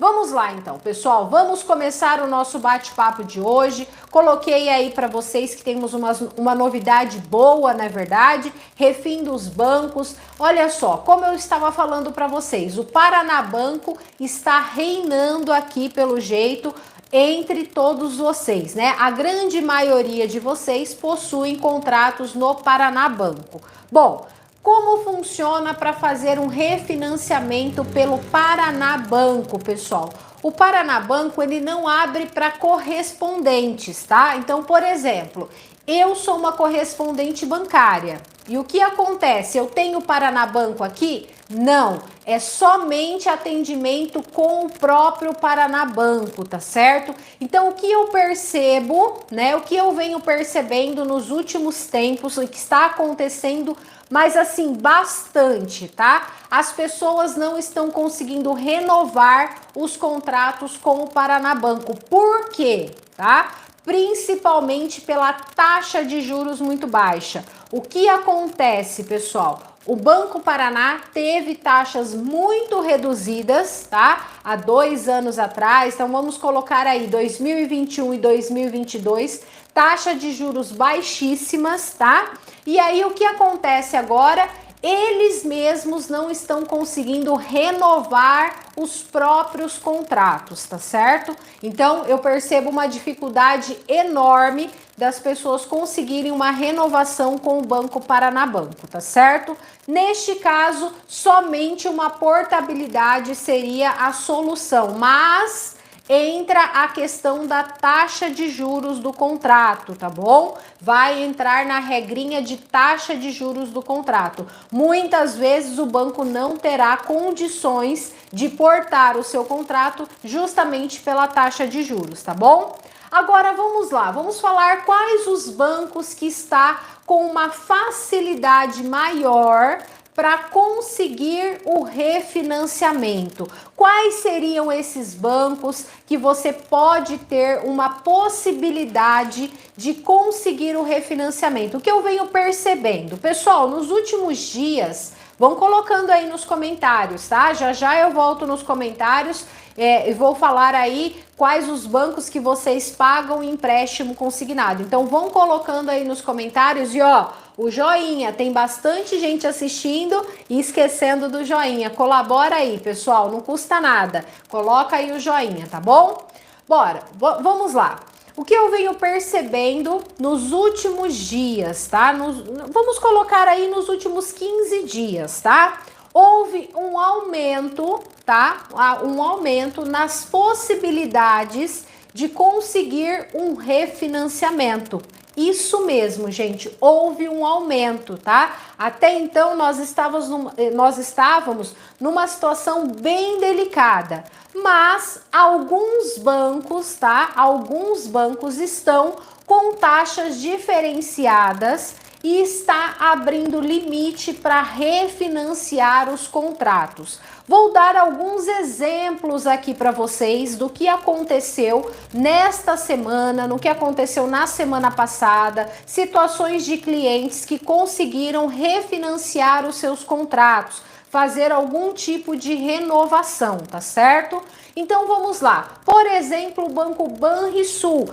Vamos lá então, pessoal, vamos começar o nosso bate-papo de hoje. Coloquei aí para vocês que temos uma novidade boa, na verdade, refim dos bancos. Olha só, como eu estava falando para vocês, o Paraná Banco está reinando aqui pelo jeito entre todos vocês, né? A grande maioria de vocês possuem contratos no Paraná Banco. Bom, como funciona para fazer um refinanciamento pelo Paraná Banco, pessoal? O Paraná Banco, ele não abre para correspondentes, tá? Então, por exemplo, eu sou uma correspondente bancária. E o que acontece? Eu tenho o Paraná Banco aqui? Não, é somente atendimento com o próprio Paraná Banco, tá certo? Então, o que eu percebo, né? O que eu venho percebendo nos últimos tempos, o que está acontecendo, mas assim, bastante, tá? As pessoas não estão conseguindo renovar os contratos com o Paraná Banco. Por quê? Tá? Principalmente pela taxa de juros muito baixa. O que acontece, pessoal? O Banco Paraná teve taxas muito reduzidas, tá? Há 2 anos atrás, então vamos colocar aí 2021 e 2022, taxa de juros baixíssimas, tá? E aí o que acontece agora? Eles mesmos não estão conseguindo renovar os próprios contratos, tá certo? Então eu percebo uma dificuldade enorme das pessoas conseguirem uma renovação com o Banco Paraná Banco, tá certo? Neste caso, somente uma portabilidade seria a solução, mas entra a questão da taxa de juros do contrato, tá bom? Vai entrar na regrinha de taxa de juros do contrato. Muitas vezes o banco não terá condições de portar o seu contrato justamente pela taxa de juros, tá bom? Agora vamos lá, vamos falar quais os bancos que está com uma facilidade maior para conseguir o refinanciamento. Quais seriam esses bancos que você pode ter uma possibilidade de conseguir o refinanciamento? O que eu venho percebendo? Pessoal, nos últimos dias, vão colocando aí nos comentários, tá? Já já eu volto nos comentários e vou falar aí quais os bancos que vocês pagam empréstimo consignado. Então vão colocando aí nos comentários e ó, o joinha, tem bastante gente assistindo e esquecendo do joinha. Colabora aí, pessoal, não custa nada. Coloca aí o joinha, tá bom? Bora, vamos lá. O que eu venho percebendo nos últimos dias, tá? Vamos colocar aí nos últimos 15 dias, tá? Houve um aumento, tá? Um aumento nas possibilidades de conseguir um refinanciamento. Isso mesmo, gente, houve um aumento, tá? Até então nós estávamos numa situação bem delicada, mas alguns bancos, tá? Alguns bancos estão com taxas diferenciadas e está abrindo limite para refinanciar os contratos. Vou dar alguns exemplos aqui para vocês do que aconteceu nesta semana, no que aconteceu na semana passada, situações de clientes que conseguiram refinanciar os seus contratos, fazer algum tipo de renovação, tá certo? Então vamos lá. Por exemplo, o Banco Banrisul.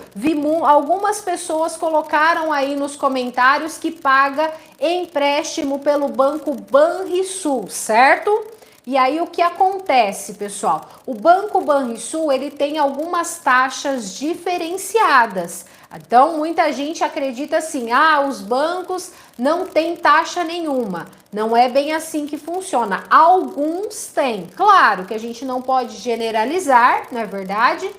Algumas pessoas colocaram aí nos comentários que paga empréstimo pelo Banco Banrisul, certo? E aí o que acontece, pessoal? O Banco Banrisul, ele tem algumas taxas diferenciadas. Então, muita gente acredita assim, os bancos não têm taxa nenhuma. Não é bem assim que funciona. Alguns têm. Claro que a gente não pode generalizar, não é verdade?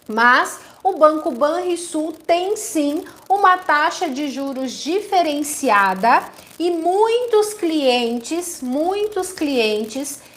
Mas o Banco Banrisul tem sim uma taxa de juros diferenciada e muitos clientes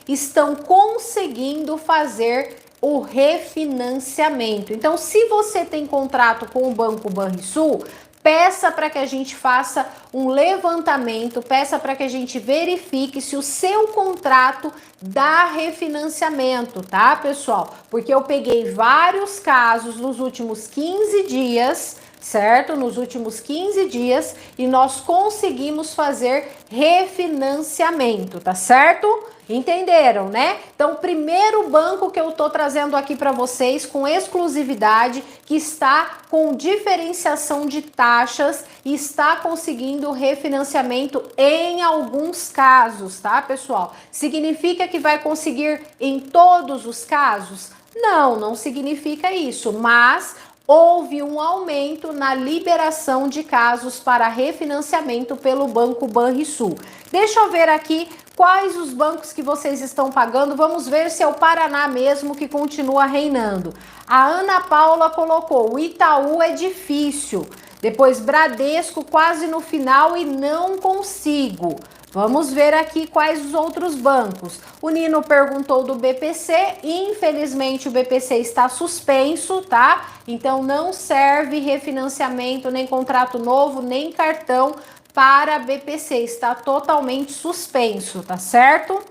estão conseguindo fazer o refinanciamento. Então, se você tem contrato com o Banco Banrisul, peça para que a gente faça um levantamento, peça para que a gente verifique se o seu contrato dá refinanciamento, tá, pessoal? Porque eu peguei vários casos nos últimos 15 dias, certo? Nos últimos 15 dias e nós conseguimos fazer refinanciamento, tá certo? Entenderam, né? Então, o primeiro banco que eu tô trazendo aqui para vocês com exclusividade, que está com diferenciação de taxas e está conseguindo refinanciamento em alguns casos, tá, pessoal? Significa que vai conseguir em todos os casos? Não, não significa isso, mas houve um aumento na liberação de casos para refinanciamento pelo Banco Banrisul. Deixa eu ver aqui quais os bancos que vocês estão pagando. Vamos ver se é o Paraná mesmo que continua reinando. A Ana Paula colocou: o Itaú é difícil. Depois Bradesco quase no final e não consigo. Vamos ver aqui quais os outros bancos. O Nino perguntou do BPC, infelizmente o BPC está suspenso, tá? Então não serve refinanciamento, nem contrato novo, nem cartão para BPC, está totalmente suspenso, tá certo?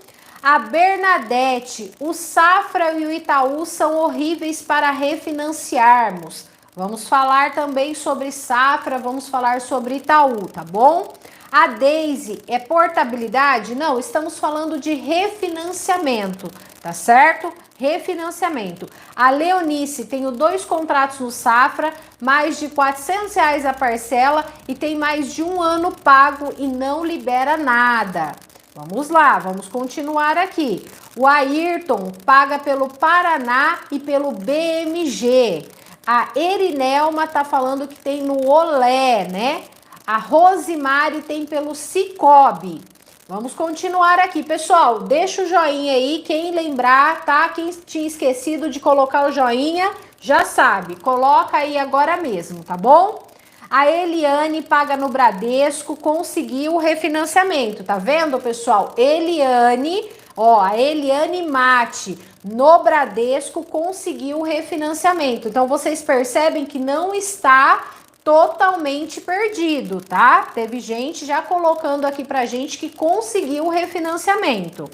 A Bernadette, o Safra e o Itaú são horríveis para refinanciarmos. Vamos falar também sobre Safra, vamos falar sobre Itaú, tá bom? A Daisy, é portabilidade? Não, estamos falando de refinanciamento, tá certo? Refinanciamento. A Leonice, tenho 2 contratos no Safra, mais de R$400 a parcela e tem mais de 1 ano pago e não libera nada. Vamos lá, vamos continuar aqui. O Ayrton paga pelo Paraná e pelo BMG. A Erinelma tá falando que tem no Olé, né? A Rosimari tem pelo Cicobi. Vamos continuar aqui, pessoal. Deixa o joinha aí, quem lembrar, tá? Quem tinha esquecido de colocar o joinha, já sabe. Coloca aí agora mesmo, tá bom? A Eliane paga no Bradesco, conseguiu o refinanciamento, tá vendo, pessoal? Eliane, ó, a Eliane Mate no Bradesco conseguiu o refinanciamento. Então, vocês percebem que não está totalmente perdido, tá? Teve gente já colocando aqui pra gente que conseguiu o refinanciamento.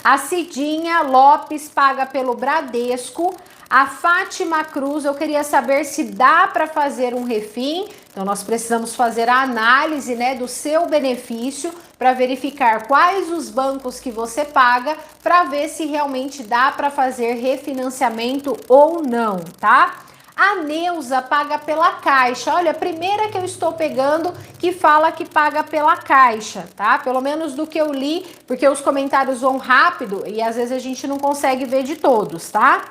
A Cidinha Lopes paga pelo Bradesco. A Fátima Cruz, eu queria saber se dá para fazer um refim. Então, nós precisamos fazer a análise, né, do seu benefício para verificar quais os bancos que você paga para ver se realmente dá para fazer refinanciamento ou não, tá? A Neuza paga pela Caixa. Olha, a primeira que eu estou pegando que fala que paga pela Caixa, tá? Pelo menos do que eu li, porque os comentários vão rápido e às vezes a gente não consegue ver de todos, tá?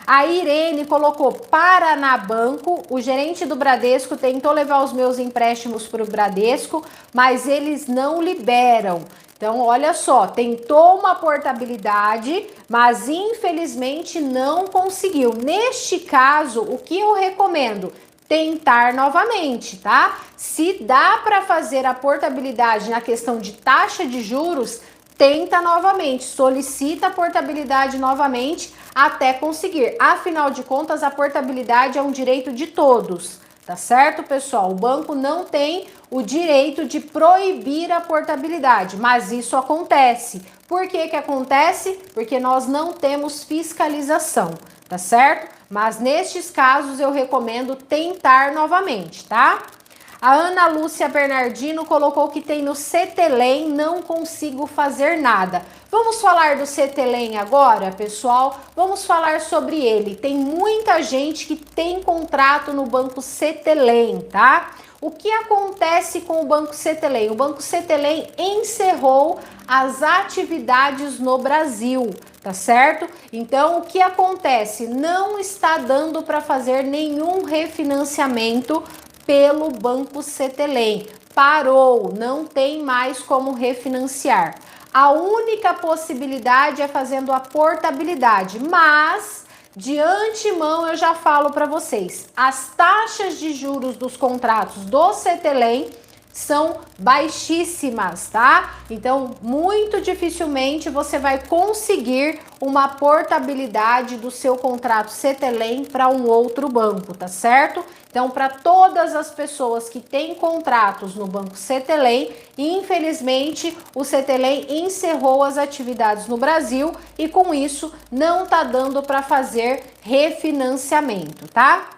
A Irene colocou Paraná Banco. O gerente do Bradesco tentou levar os meus empréstimos para o Bradesco, mas eles não liberam. Então, olha só, tentou uma portabilidade, mas infelizmente não conseguiu. Neste caso, o que eu recomendo? Tentar novamente, tá? Se dá para fazer a portabilidade na questão de taxa de juros, tenta novamente, solicita a portabilidade novamente até conseguir. Afinal de contas, a portabilidade é um direito de todos. Tá certo, pessoal? O banco não tem o direito de proibir a portabilidade, mas isso acontece. Por que que acontece? Porque nós não temos fiscalização, tá certo? Mas nestes casos eu recomendo tentar novamente, tá? A Ana Lúcia Bernardino colocou que tem no Cetelem, não consigo fazer nada. Vamos falar do Cetelem agora, pessoal? Vamos falar sobre ele. Tem muita gente que tem contrato no Banco Cetelem, tá? O que acontece com o Banco Cetelem? O Banco Cetelem encerrou as atividades no Brasil, tá certo? Então, o que acontece? Não está dando para fazer nenhum refinanciamento pelo Banco Cetelem. Parou, não tem mais como refinanciar. A única possibilidade é fazendo a portabilidade, mas de antemão eu já falo para vocês, as taxas de juros dos contratos do Cetelem são baixíssimas, tá? Então, muito dificilmente você vai conseguir uma portabilidade do seu contrato Cetelem para um outro banco, tá certo? Então, para todas as pessoas que têm contratos no Banco Cetelem, infelizmente, o Cetelem encerrou as atividades no Brasil e com isso não tá dando para fazer refinanciamento, tá?